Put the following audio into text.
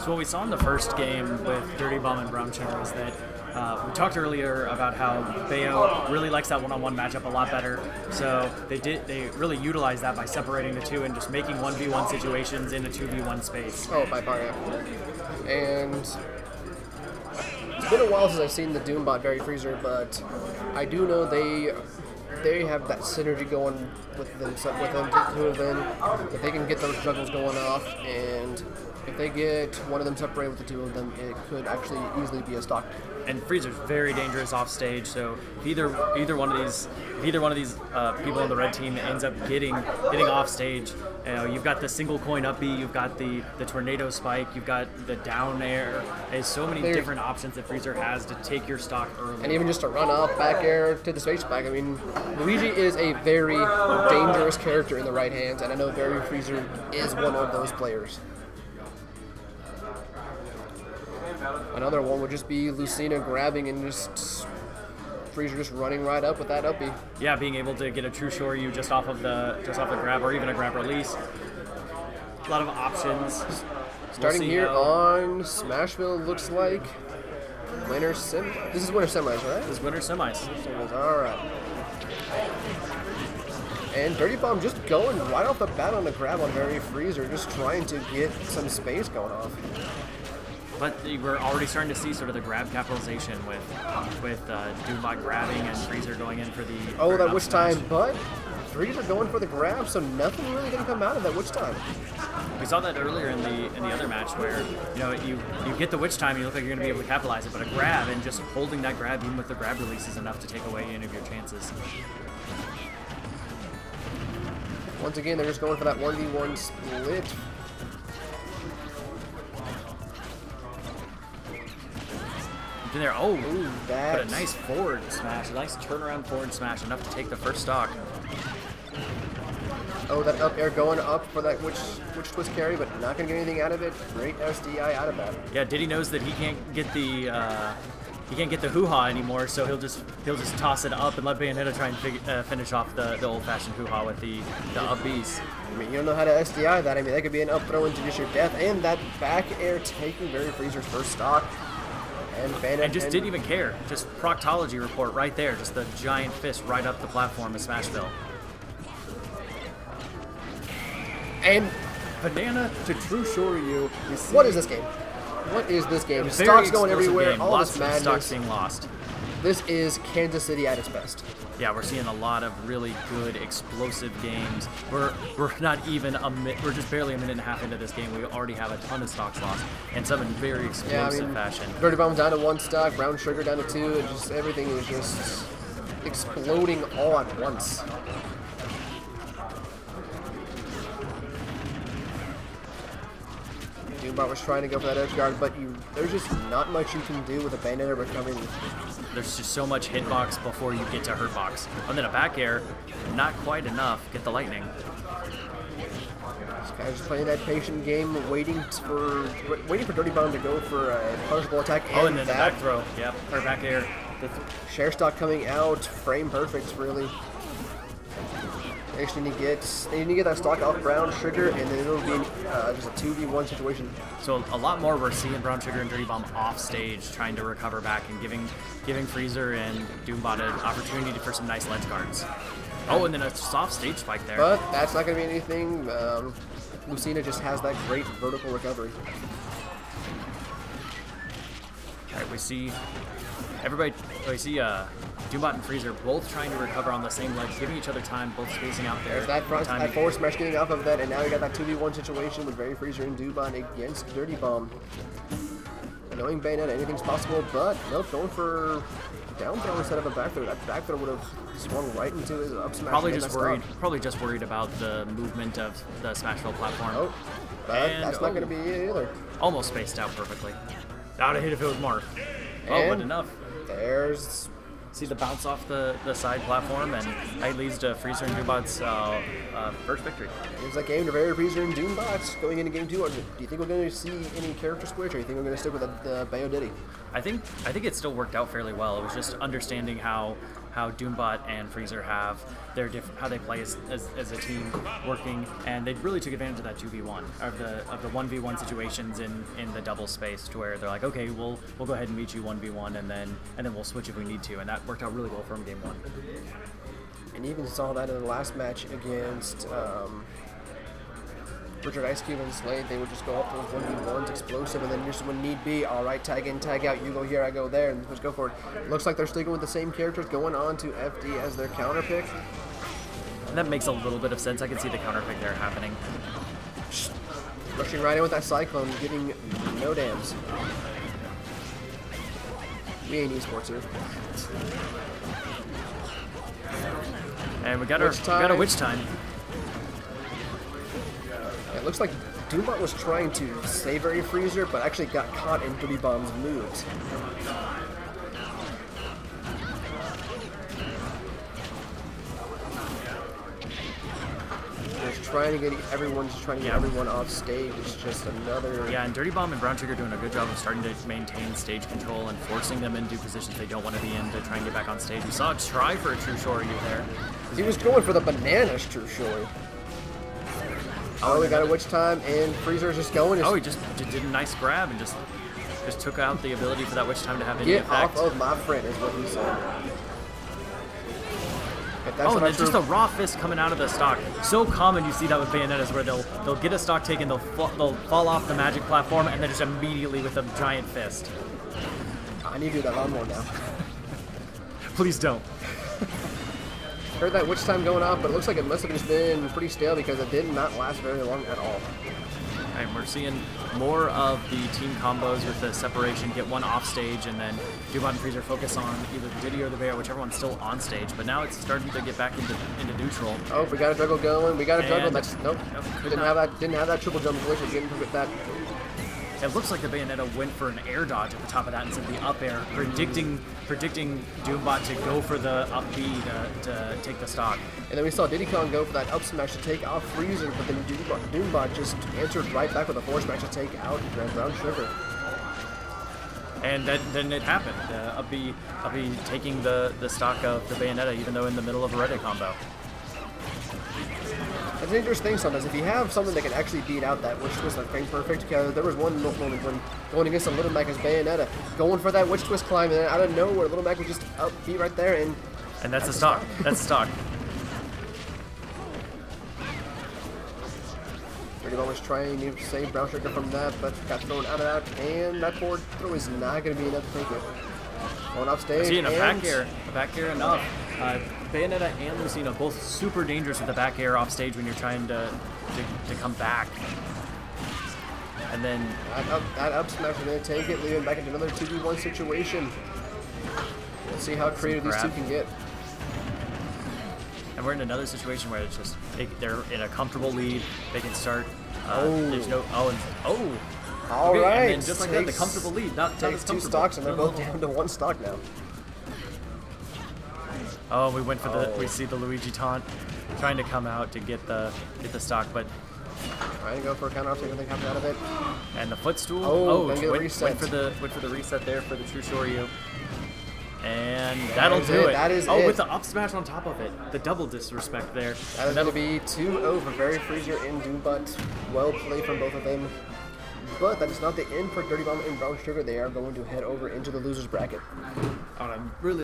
So what we saw in the first game with DirtyBomb and BrownSugar is that we talked earlier about how Bayo really likes that one-on-one matchup a lot better. So they really utilized that by separating the two and just making 1v1 situations in a 2v1 space. Oh, by far, yeah. And it's been a while since I've seen the Doombot Berry Freezer, but I do know they have that synergy going with them, two of them. If they can get those juggles going off, and if they get one of them separated with the two of them, it could actually easily be a stock. And Freezer's very dangerous off stage, so if either one of these people on the red team ends up getting off stage, you've got the single coin up B, you've got the tornado spike, you've got the down air. There's so many different options that Freezer has to take your stock early. And even just to run off back air to the space back. I mean, Luigi is a very dangerous character in the right hands, and I know Berry Freezer is one of those players. Another one would just be Lucina grabbing and just Freezer just running right up with that up B. Yeah, being able to get a true Shoryu just off the grab or even a grab release. A lot of options. Starting here on Smashville, looks like winner sim. This is winner semis, right? This is winner semis. All right. And DirtyBomb just going right off the bat on the grab on Berry Freezer, just trying to get some space going off. But we're already starting to see sort of the grab capitalization with Doombot grabbing and Freezer going in for the... Oh, that witch time, but Freezer going for the grab, so nothing really going to come out of that witch time. We saw that earlier in the other match where, you get the witch time, you look like you're going to be able to capitalize it, but a grab and just holding that grab even with the grab release is enough to take away any of your chances. Once again, they're just going for that 1v1 split. In there, but a nice forward smash, a nice turnaround forward smash, enough to take the first stock. Oh, that up air going up for that witch twist carry, but not going to get anything out of it. Great SDI out of that. Yeah, Diddy knows that he can't get the hoo-ha anymore, so he'll just toss it up and let Bayonetta try and finish off the old-fashioned hoo-ha with the up Bs. I mean, you don't know how to SDI that. I mean, that could be an up throw into just your death, and that back air taking Berry Freezer's first stock. And just didn't even care. Just proctology report right there. Just the giant fist right up the platform of Smashville. And banana to true Shoryu. What is this game? What is this game? Stocks going everywhere. Game. All Lots this madness. Of stocks being lost. This is Kansas City at its best. Yeah, we're seeing a lot of really good, explosive games. We're not even we're just barely a minute and a half into this game. We already have a ton of stocks lost, and some in very explosive fashion. DirtyBomb down to 1 stock, BrownSugar down to 2, and just everything is just exploding all at once. Doombot was trying to go for that edge guard, but there's just not much you can do with a Bayonetta recovering. There's just so much hitbox before you get to hurtbox. And then a back air, not quite enough. Get the lightning. This guy's just playing that patient game, waiting for DirtyBomb to go for a punishable attack. And then the back throw. Yep, or back air. The share stock coming out, frame perfect, really. They just need to get that stock off BrownSugar, and then it'll be just a 2v1 situation. So a lot more we're seeing BrownSugar and DirtyBomb off stage trying to recover back and giving Freezer and Doombot an opportunity for some nice ledge guards. Oh, and then a soft stage spike there. But that's not going to be anything. Lucina just has that great vertical recovery. All right, we see Doombot and Freezer both trying to recover on the same ledge, giving each other time, both spacing out there. There's that forward smash getting off of that, and now you got that 2v1 situation with Berry Freezer and Doombot against DirtyBomb. Knowing Bayonetta, anything's possible, but nope, going for down throw instead of a back throw. That back throw would have swung right into his up smash. Probably just worried about the movement of the Smashville platform. Oh, that's not going to be it either. Almost spaced out perfectly. That would have hit if it was more. But enough. There's... See the bounce off the side platform, and that leads to Freezer and Doombot's first victory. It's like game to Berry Freezer and Doombot going into game 2. Do you think we're going to see any character switch, or do you think we're going to stick with the Bayo Diddy? I think it still worked out fairly well. It was just understanding how how Doombot and Freezer have their how they play as a team working, and they really took advantage of that 2v1 of the 1v1 situations in the double space, to where they're like, okay, we'll go ahead and meet you 1v1, and then we'll switch if we need to, and that worked out really well for them game 1. And you even saw that in the last match against Richard Ice Cube and Slade. They would just go up to those 1v1s, explosive, and then just when need be, all right, tag in, tag out, you go here, I go there, and just go for it. Looks like they're sticking with the same characters, going on to FD as their counter pick. And that makes a little bit of sense. I can see the counter pick there happening. Rushing right in with that Cyclone, getting no dams. We ain't esports here. And we got a witch time. It looks like Doombot was trying to save Area Freezer, but actually got caught in DirtyBomb's moves. Trying to get everyone off stage. It's just another. Yeah, and DirtyBomb and BrownSugar doing a good job of starting to maintain stage control and forcing them into positions they don't want to be in to try and get back on stage. We saw a try for a True Shoryu there. He was going for the bananas True Shoryu. Oh, we got a witch time, and Freezer's just going. Oh, he just did a nice grab and just took out the ability for that witch time to have any effect. Get off of my friend is what he said. Oh, and then just a raw fist coming out of the stock. So common you see that with Bayonettas, where they'll get a stock taken, they'll fall off the magic platform, and then just immediately with a giant fist. I need to do that a lot more now. Please don't. Heard that witch time going off, but it looks like it must have just been pretty stale because it did not last very long at all. And we're seeing more of the team combos with the separation, get one off stage, and then Doombot and Freezer focus on either the Diddy or the Bear, whichever one's still on stage. But now it's starting to get back into neutral. Oh, we got a juggle going. We got a juggle. That's nope. Didn't have that triple jump glitch. We're getting with that. It looks like the Bayonetta went for an air dodge at the top of that instead of the up air, predicting Doombot to go for the up B to take the stock. And then we saw Diddy Kong go for that up smash to take off Freezer, but then Doombot just answered right back with a forward smash to take out BrownSugar. And then it happened. Up B taking the stock of the Bayonetta, even though in the middle of a Reddit combo. It's an interesting thing sometimes. If you have something that can actually beat out that witch twist like frame perfect, because there was one moment when going against a Little Mac as Bayonetta, going for that witch twist climb, and then out of nowhere, Little Mac would just upbeat right there, and that's a stock. That's a stock. DirtyBomb was trying to save BrownSugar from that, but got thrown out of that, and that forward throw is not going to be enough to take it. Going off stage. Seeing a back air enough. Bayonetta and Lucina both super dangerous with the back air off stage when you're trying to come back. And then that up smash is going to take it, leaving back into another 2v1 situation. Let's see how creative these two can get. And we're in another situation where it's just they're in a comfortable lead. They can start. There's no All right. And then just like that, the comfortable lead. Takes two stocks, and they're both down to one stock now. Oh, we went for we see the Luigi taunt, trying to come out to get the stock, but trying to go for a counter off, see what they come out of it. And the footstool. Went for the reset there for the True Shoryu. And that'll do it. That is it. With the up smash on top of it. The double disrespect there. That is going to be 2-0 for Very Freezer and Doombot. Well played from both of them. But that is not the end for DirtyBomb and BrownSugar. They are going to head over into the losers bracket. I'm really